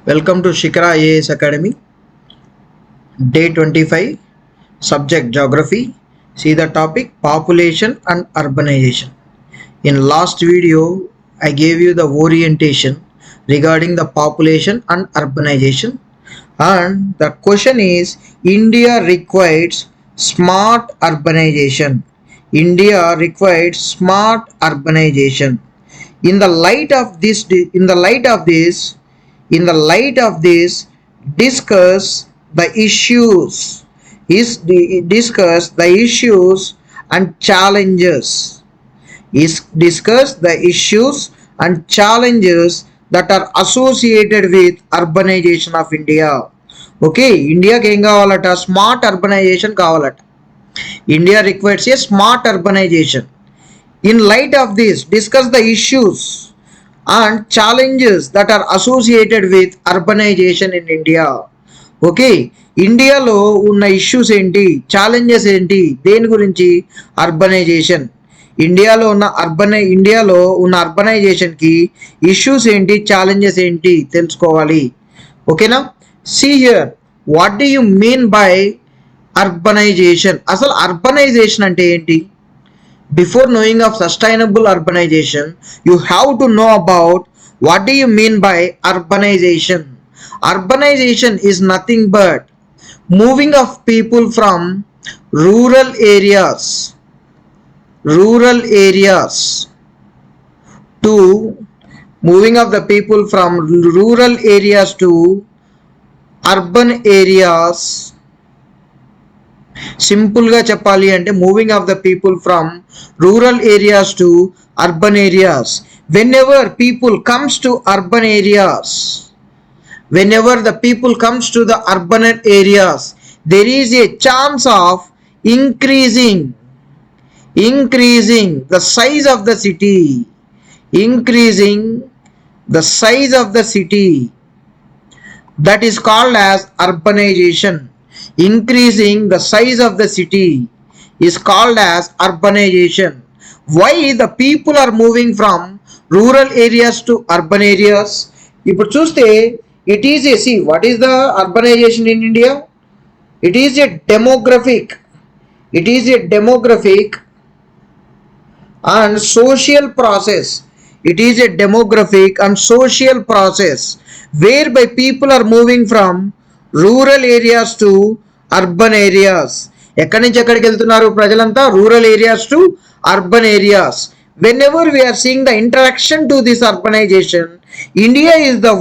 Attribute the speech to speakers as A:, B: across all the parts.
A: Welcome to Shikara IAS Academy. Day 25. Subject Geography. See the topic Population and Urbanization. In last video, I gave you the orientation regarding the population and urbanization. And the question is India requires smart urbanization. India requires smart urbanization. In the light of this, discuss the issues discuss the issues and challenges discuss the issues and challenges that are associated with urbanization of India. Okay, India ki em kavalata smart urbanization kavalata. India requires a smart urbanization. In light of this, discuss the issues and challenges that are associated with urbanization in India. Okay, ఇండియాలో ఉన్న issues ఏంటి, challenges ఏంటి, దేని గురించి? Urbanisation. ఇండియాలో ఉన్న అర్బనైజేషన్కి issues ఏంటి, challenges ఏంటి తెలుసుకోవాలి. ఓకేనా? See here, what do you mean by urbanisation? అసలు అర్బనైజేషన్ అంటే ఏంటి? Before knowing of sustainable urbanization, you have to know about what do you mean by urbanization. Urbanization is nothing but moving of people from rural areas to moving of the people from rural areas to urban areas. సింపుల్గా చెప్పాలి అంటే moving of the people from rural areas to urban areas. whenever the people comes to the urban areas, there is a chance of increasing the size of the city. That is called as urbanization. Increasing the size of the city is called as urbanization. Why the people are moving from rural areas to urban areas? ఇప్పుడు చూస్తే it is a, see, what is the urbanization in India? It is a demographic and social process. It is a demographic and social process whereby people are moving from rural areas to urban areas. ఎక్కడి నుంచి ఎక్కడికి వెళ్తున్నారు ప్రజలంతా? Rural areas to urban areas. whenever we are seeing the interaction to this urbanization, India is the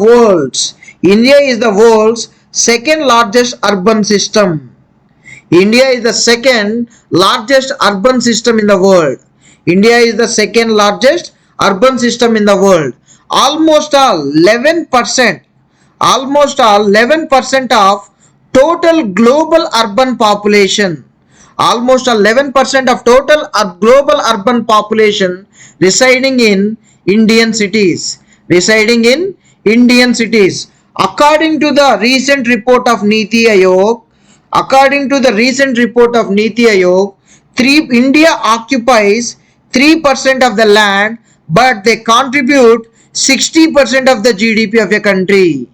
A: world's second largest urban system. India is the second largest urban system in the world. India is the second largest urban system in the world. Almost all 11% of total global urban population. Almost 11% of total global urban population residing in Indian cities. According to the recent report of Niti Aayog, India occupies 3% of the land, but they contribute 60% of the GDP of a country.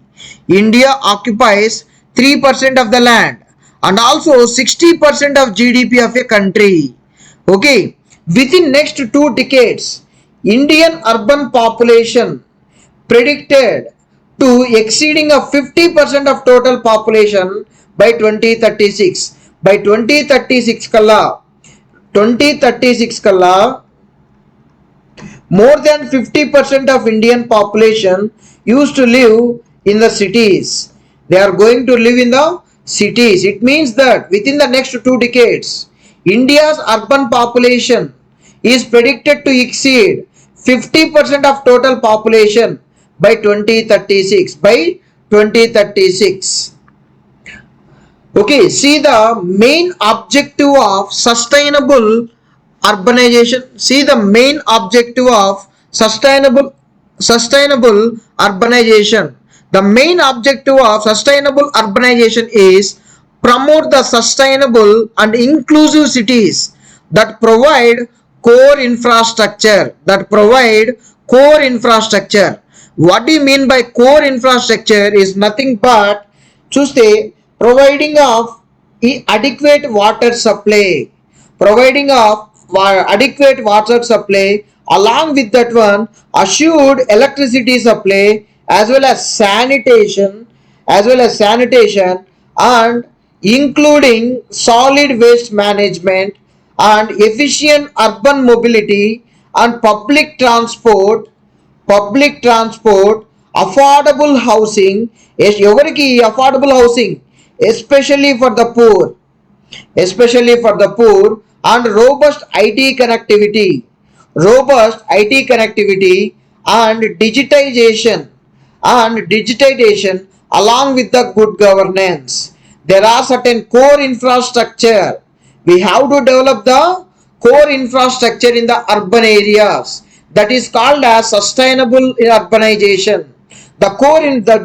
A: India occupies 3% of the land and also 60% of GDP of a country. Okay, within next 2 decades, Indian urban population predicted to exceeding of 50% of total population by 2036. By 2036 kalla more than 50% of Indian population used to live in the cities. They are going to live in the cities. It means that within the next 2 decades, India's urban population is predicted to exceed 50% of total population by 2036. Okay, see the main objective of sustainable urbanization. The main objective of sustainable urbanization is promote the sustainable and inclusive cities that provide core infrastructure. What do you mean by core infrastructure is nothing but చూస్తే providing of adequate water supply, providing of adequate water supply, along with that one assured electricity supply, as well as sanitation, and including solid waste management and efficient urban mobility and public transport, affordable housing. ఎవరికి affordable housing, especially for the poor, and robust IT connectivity and digitization along with the good governance. There are certain core infrastructure. We have to develop the core infrastructure in the urban areas. That is called as sustainable urbanization. The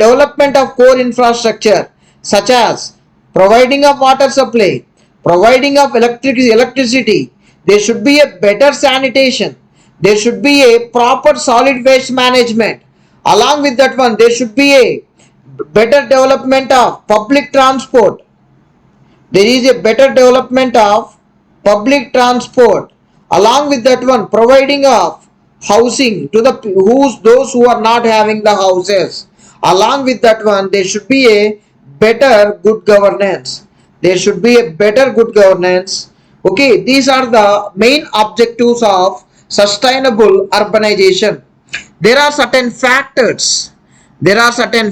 A: development of core infrastructure, such as providing of water supply, providing of electricity, there should be a better sanitation, there should be a proper solid waste management. Along with that one, there should be a better development of public transport. There is a better development of public transport. Along with that one, providing of housing to those who are not having the houses. Along with that one, there should be a better good governance. Okay, these are the main objectives of sustainable urbanization. There are certain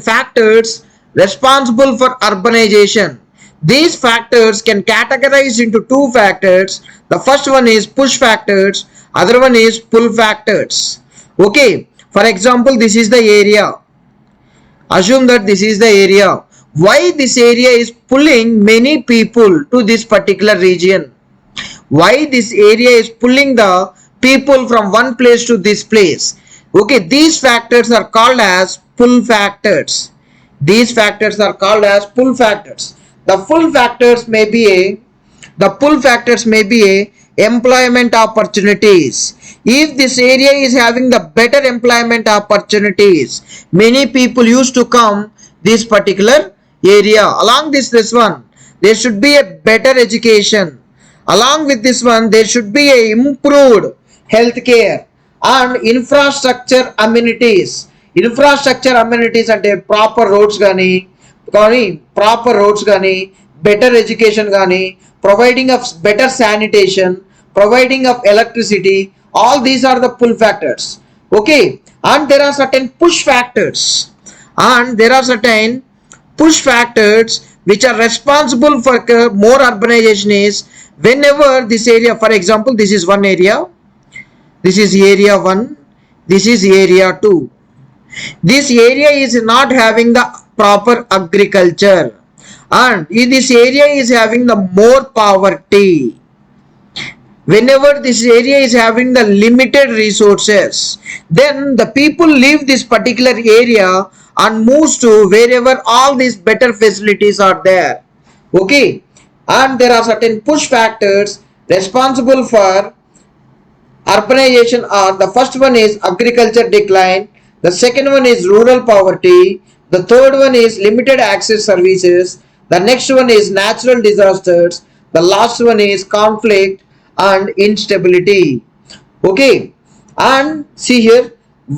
A: factors responsible for urbanization. These factors can categorize into two factors. The first one is push factors, other one is pull factors. Okay, for example, this is the area. Assume that this is the area. Why this area is pulling many people to this particular region? Why this area is pulling the people from one place to this place? Okay, these factors are called as pull factors. The pull factors may be a employment opportunities. If this area is having the better employment opportunities, many people used to come this particular area. Along this one, there should be a better education. Along with this one, there should be a improved healthcare and infrastructure amenities అంటే proper roads కానీ better education కానీ, providing of better sanitation, providing of electricity. All these are the pull factors. Okay, and there are certain push factors which are responsible for more urbanization. Is whenever this area, for example, this is one area, this is area 1, this is area 2. This area is not having the proper agriculture, and this area is having the more poverty. Whenever this area is having the limited resources, then the people leave this particular area and moves to wherever all these better facilities are there. Okay, and there are certain push factors responsible for urbanization. The first one is agriculture decline, the second one is rural poverty, the third one is limited access services, the next one is natural disasters, the last one is conflict and instability. Okay, and see here,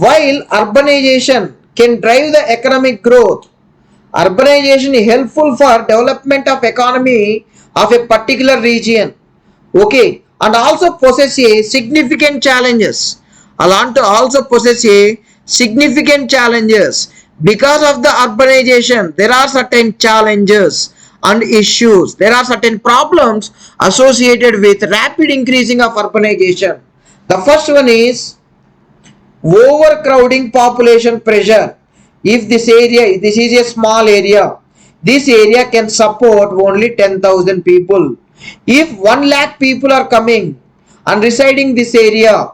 A: while urbanization can drive the economic growth, urbanization is helpful for development of economy of a particular region. Okay, and also possess a significant challenges. Because of the urbanization, there are certain challenges and issues. There are certain problems associated with rapid increasing of urbanization. The first one is overcrowding population pressure. If this is a small area, this area can support only 10,000 people. If 1 lakh people are coming and residing this area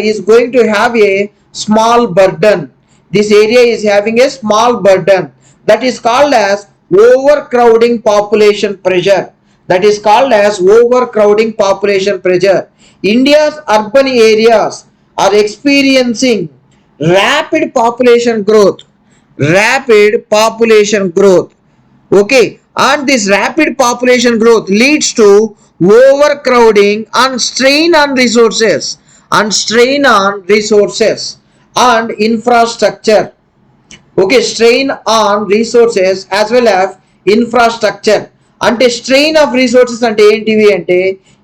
A: is going to have a small burden. This area is having a small burden. That is called as overcrowding population pressure. India's urban areas are experiencing rapid population growth, rapid population growth. Okay, and this rapid population growth leads to overcrowding and strain on resources, and infrastructure. Okay, strain on resources as well as infrastructure. అంటే strain of resources అంటే ఏంటివి అంటే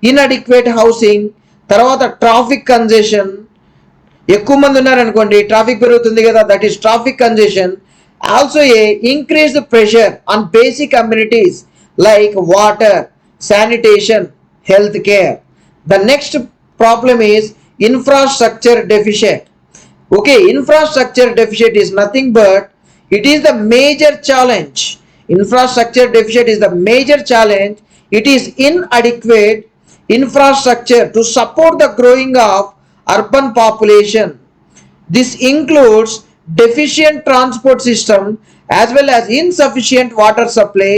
A: inadequate housing, తర్వాత traffic congestion. ఎక్కువ మంది ఉన్నారనుకోండి traffic పెరుగుతుంది కదా, that is traffic congestion. Also a increased pressure on basic communities like water, sanitation, health care. The next problem is infrastructure deficit. Okay, infrastructure deficit is nothing but it is the major challenge. Infrastructure deficit is the major challenge. It is inadequate infrastructure to support the growing of urban population. This includes deficient transport system as well as insufficient water supply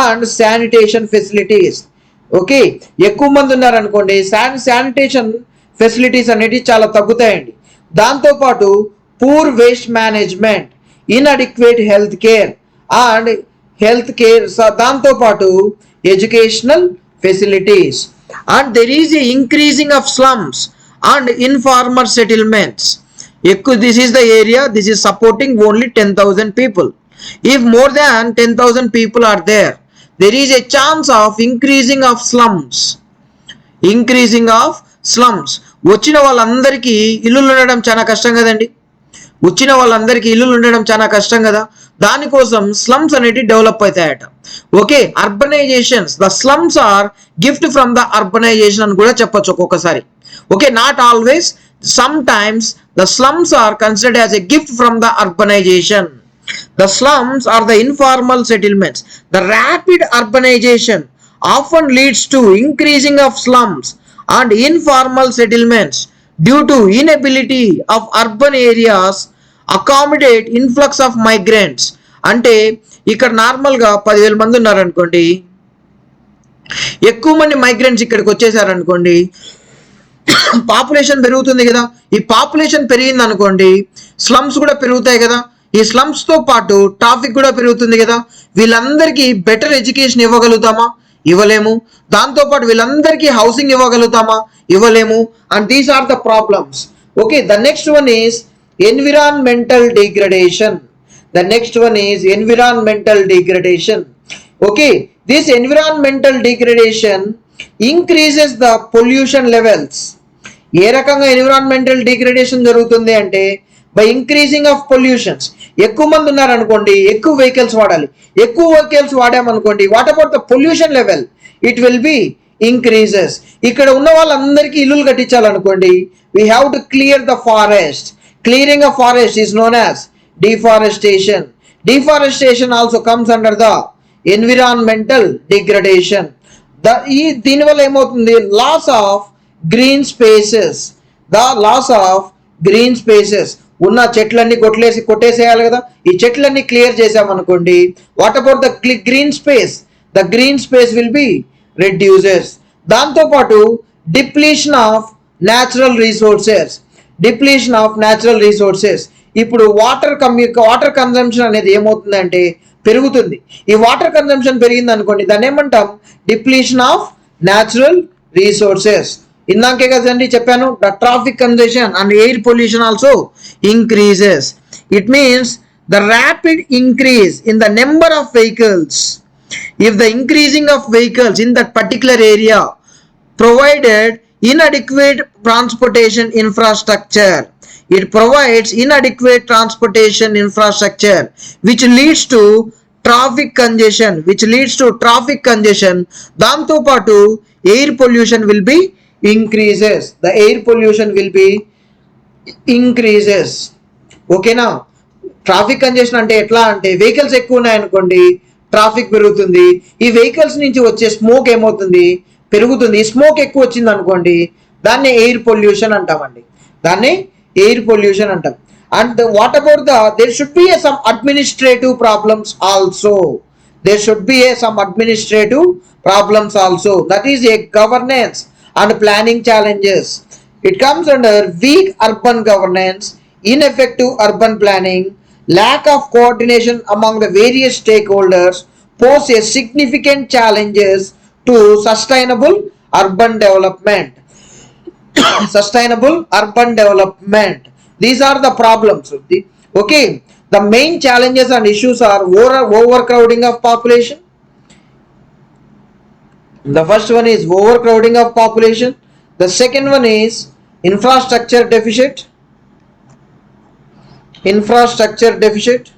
A: and sanitation facilities. Okay, ఎక్కువ మంది ఉన్నారనుకోండి sanitation facilities అనేవి చాలా తగ్గుతాయండి. దాంతోపాటు poor waste management, inadequate health care, దాంతోపాటు educational facilities. And there is a increasing of slums and informal settlements. This is the area, this is supporting only 10,000 people. If more than 10,000 people are there is a chance of increasing of slums. వచ్చిన వాళ్ళందరికీ ఇల్లులు ఉండడం చాలా కష్టం కదండి. కష్టం కదా, దానికోసం స్లమ్స్ అనేవి డెవలప్ అవుతాయట. Okay, urbanisations, the slums are gift from the urbanisation అని కూడా చెప్పొచ్చు ఒక్కొక్కసారి. Okay, not always, sometimes the slums are considered as a gift from the urbanization. The slums are the informal settlements. The rapid urbanization often leads to increasing of slums and informal settlements due to inability of urban areas accommodate influx of migrants. అంటే ఇక్కడ నార్మల్గా 10,000 మంది ఉన్నారనుకోండి, ఎక్కువ మంది migrants ఇక్కడికి వచ్చేసారనుకోండి, population పెరుగుతుంది కదా. ఈ పాపులేషన్ పెరిగింది అనుకోండి, స్లమ్స్ కూడా పెరుగుతాయి కదా. ఈ స్లమ్స్ తో పాటు ట్రాఫిక్ కూడా పెరుగుతుంది కదా. వీళ్ళందరికీ బెటర్ ఎడ్యుకేషన్ ఇవ్వగలుగుతామా? ఇవ్వలేము. దాంతోపాటు వీళ్ళందరికీ హౌసింగ్ ఇవ్వగలుగుతామా? ఇవ్వలేము. And these are the problems. Okay, the next one is environmental degradation. Okay, this environmental degradation increases the pollution levels. ఏ రకంగా ఎన్విరాన్మెంటల్ డిగ్రేడేషన్ జరుగుతుంది అంటే బై ఇంక్రీజింగ్ ఆఫ్ పొల్యూషన్స్. ఎక్కువ మంది ఉన్నారనుకోండి, ఎక్కువ వెహికల్స్ వాడాలి. ఎక్కువ వెహికల్స్ వాడామనుకోండి, what about the pollution level? It will be increases. ఇక్కడ ఉన్న వాళ్ళందరికీ ఇల్లులు కట్టించాలనుకోండి, we have to clear the forest. Clearing of forest is known as deforestation. Deforestation also comes under the environmental degradation. దీనివల్ల ఏమవుతుంది? Loss of green spaces. ఉన్న చెట్లన్నీ కొట్టేసేయాలి కదా. ఈ చెట్లన్నీ క్లియర్ చేసామనుకోండి, what about the green space? The green space will be reduces. దాంతోపాటు డిప్లీషన్ ఆఫ్ న్యాచురల్ రిసోర్సెస్. ఇప్పుడు వాటర్ కన్జంప్షన్ అనేది ఏమవుతుందంటే పెరుగుతుంది. ఈ వాటర్ కన్జంప్షన్ పెరిగింది అనుకోండి, దాన్ని ఏమంటాం? Depletion of natural resources. ఇందాకే కదండి చెప్పాను, the traffic congestion and air pollution also increases. It means the rapid increase in the number of vehicles. If the increasing of vehicles in that particular area provided inadequate transportation infrastructure. It provides inadequate transportation infrastructure which leads to traffic congestion. దాంతో పాటు air pollution will be increases. The air pollution will be increases. ఓకేనా? Traffic congestion అంటే ఎట్లా అంటే vehicles ఎక్కువ ఉన్నాయనుకోండి, traffic పెరుగుతుంది. ఈ వెహికల్స్ నుంచి వచ్చే స్మోక్ ఏమవుతుంది? పెరుగుతుంది. ఈ స్మోక్ ఎక్కువ వచ్చింది అనుకోండి, దాన్ని ఎయిర్ పొల్యూషన్ అంటామండి. And what about their should be some administrative problems also. That is a governance and planning challenges. It comes under weak urban governance, ineffective urban planning, lack of coordination among the various stakeholders pose a significant challenges to sustainable urban development. Sustainable urban development. These are the problems. Okay, the main challenges and issues are overcrowding of population. The first one is overcrowding of population. The second one is infrastructure deficit. Infrastructure deficit.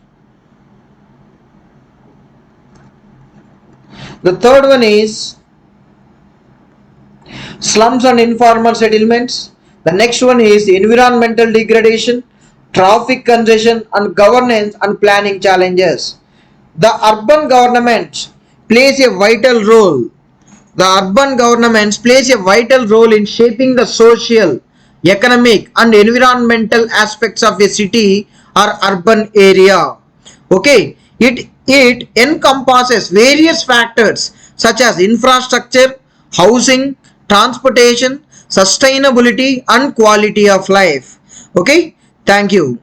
A: The third one is slums and informal settlements. The next one is environmental degradation, traffic congestion, and governance and planning challenges. The urban government plays a vital role. The urban governments plays a vital role in shaping the social, economic, and environmental aspects of a city or urban area. Okay, it encompasses various factors such as infrastructure, housing, transportation, sustainability, and quality of life. Okay, thank you.